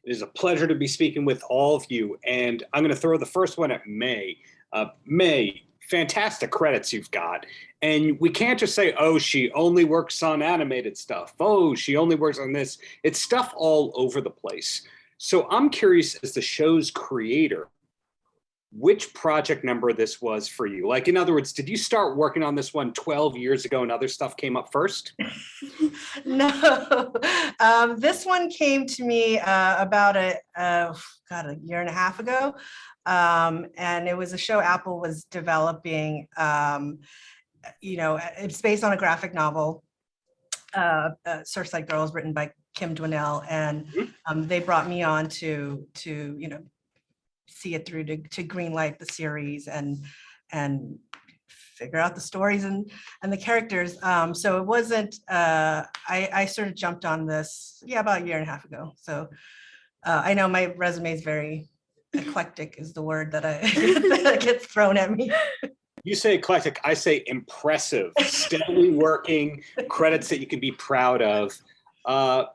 It is a pleasure to be speaking with all of you, and I'm going to throw the first one at May. May, fantastic credits you've got, and we can't just say, oh, she only works on animated stuff. Oh, she only works on this. It's stuff all over the place. So I'm curious, as the show's creator, which project number this was for you? Like, in other words, did you start working on this one 12 years ago and other stuff came up first? No, this one came to me about a year and a half ago. And it was a show Apple was developing. It's based on a graphic novel, Surfside Girls, written by Kim Dwinell. And they brought me on to see it through to greenlight the series and figure out the stories and the characters. So it wasn't, I sort of jumped on this, about a year and a half ago. So I know my resume is very eclectic is the word that that gets thrown at me. You say eclectic, I say impressive, steadily working, credits that you can be proud of.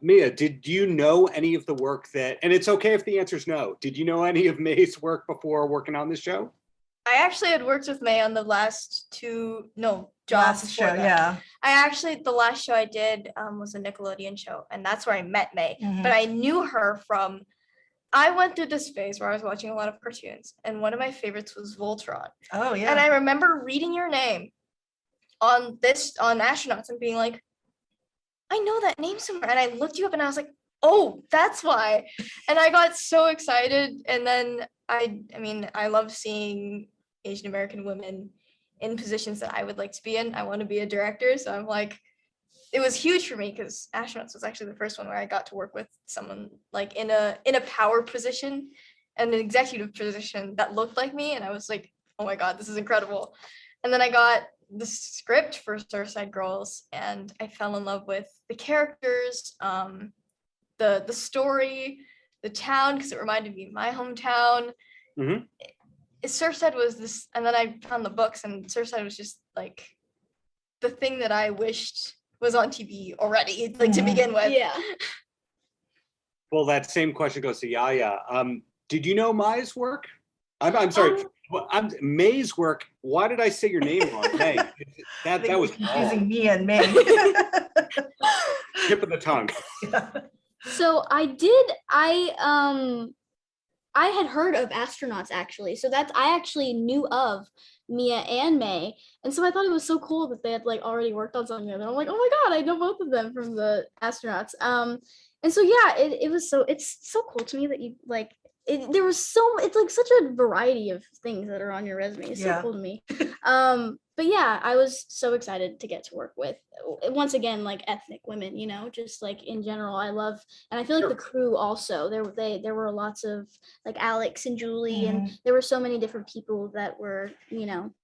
Miya, did you know any of the work that, and it's okay if the answer is no, did you know any of May's work before working on this show? I actually had worked with May on the last jobs show, that. The last show I did was a Nickelodeon show, and that's where I met May. Mm-hmm. But I knew her from, I went through this phase where I was watching a lot of cartoons, and one of my favorites was Voltron. Oh, yeah. And I remember reading your name on Astronauts and being like, I know that name somewhere. And I looked you up and I was like, oh, that's why. And I got so excited. And then I love seeing Asian American women in positions that I would like to be in. I want to be a director. So I'm like, it was huge for me because Astronauts was actually the first one where I got to work with someone like in a power position and an executive position that looked like me. And I was like, oh my God, this is incredible. And then I got the script for Surfside Girls and I fell in love with the characters, the story, the town, because it reminded me of my hometown. Mm-hmm. Surfside was this, and then I found the books, and Surfside was just like the thing that I wished was on TV already, like to begin with. Yeah. Well, that same question goes to YaYa. Did you know Maya's work? I'm sorry. May's work. Why did I say your name wrong? May. That was confusing me and May. Tip of the tongue. Yeah. So I had heard of Astronauts actually. So I actually knew of Miya and May. And so I thought it was so cool that they had like already worked on something together. I'm like, oh my God, I know both of them from the Astronauts. And so yeah, it's so cool to me that you like it's like such a variety of things that are on your resume. It's so cool to me. But yeah, I was so excited to get to work with, once again, like ethnic women, just like in general, I love, and I feel like the crew also, there were lots of like Alex and Julie, and there were so many different people that were,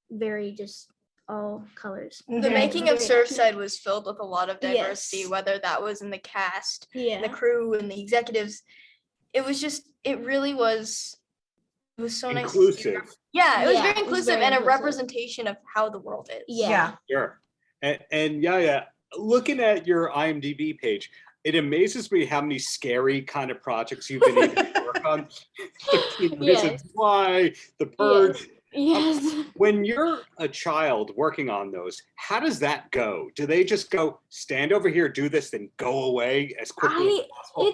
very just all colors. The making of Surfside was filled with a lot of diversity, whether that was in the cast, the crew, and the executives. It was so nice. Inclusive. It was very inclusive and a representation of how the world is. Yeah. Sure. And YaYa, looking at your IMDb page, it amazes me how many scary kind of projects you've been able to work on. 13 Reasons Why, The Purge. Yes. When you're a child working on those, how does that go? Do they just go, stand over here, do this, then go away as quickly as possible?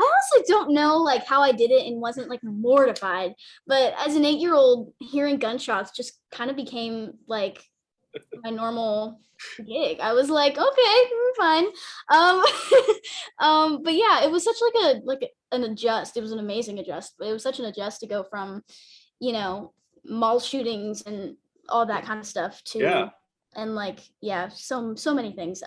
I honestly don't know like how I did it and wasn't like mortified, but as an 8-year-old, hearing gunshots just kind of became like my normal gig. I was like, okay, fine. But yeah, it was such an adjust. It was an amazing adjust. It was such an adjust to go from, mall shootings and all that kind of stuff to and like so many things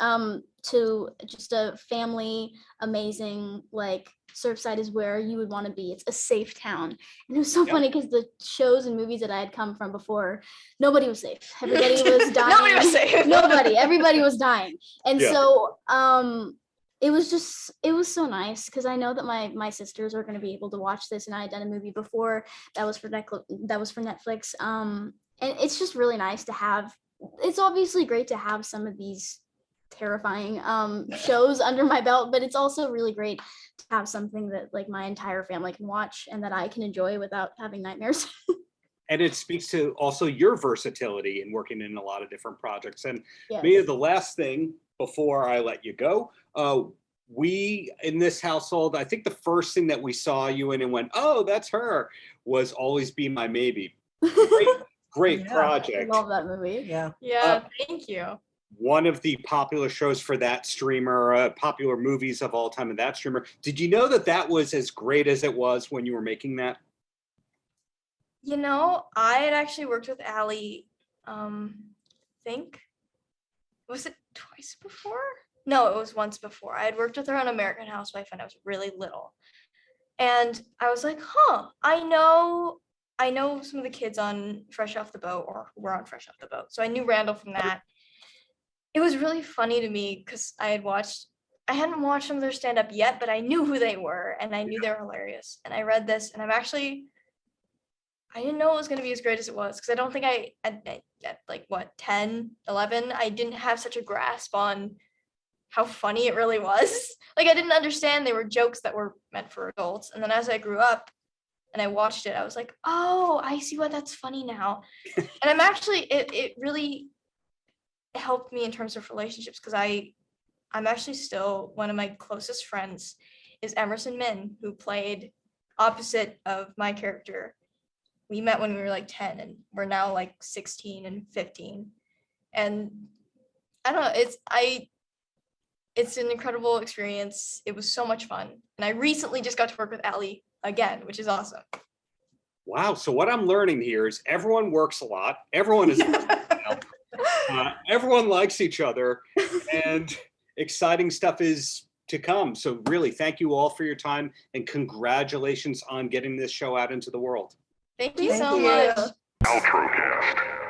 to just a family, amazing, like Surfside is where you would want to be. It's a safe town. And it was so funny because the shows and movies that I had come from before, nobody was safe. Everybody was dying. Nobody was safe. Everybody was dying. And so it was so nice because I know that my sisters are going to be able to watch this, and I had done a movie before that was for Netflix. And it's just really nice to have. It's obviously great to have some of these terrifying shows under my belt, but it's also really great to have something that like my entire family can watch and that I can enjoy without having nightmares. And it speaks to also your versatility in working in a lot of different projects. And Yes. Mia, the last thing before I let you go, we in this household, I think the first thing that we saw you in and went, oh, that's her, was Always Be My Maybe. Great Yeah. I project. love that movie. Yeah. Yeah, thank you. One of the popular shows for that streamer, popular movies of all time of that streamer. Did you know that that was as great as it was when you were making that? You know, I had actually worked with Allie, think, was it twice before? No, it was once before. I had worked with her on American Housewife when I was really little. And I was like, huh, I know some of the kids on Fresh Off the Boat, or who were on Fresh Off the Boat. So I knew Randall from that. It was really funny to me because I hadn't watched some of their stand-up yet, but I knew who they were and I knew they were hilarious. And I read this and I didn't know it was going to be as great as it was, because I don't think at like what, 10, 11, I didn't have such a grasp on how funny it really was. Like I didn't understand they were jokes that were meant for adults. And then as I grew up and I watched it, I was like, oh, I see why that's funny now. And I'm actually, it really helped me in terms of relationships, because I'm actually still, one of my closest friends is Emerson Min, who played opposite of my character. We met when we were like 10 and we're now like 16 and 15. And I don't know, it's an incredible experience. It was so much fun. And I recently just got to work with Allie again, which is awesome. Wow. So what I'm learning here is everyone works a lot. Everyone is everyone likes each other, and exciting stuff is to come. So really, thank you all for your time, and congratulations on getting this show out into the world. Thank you Thank so you. much. Paltrocast.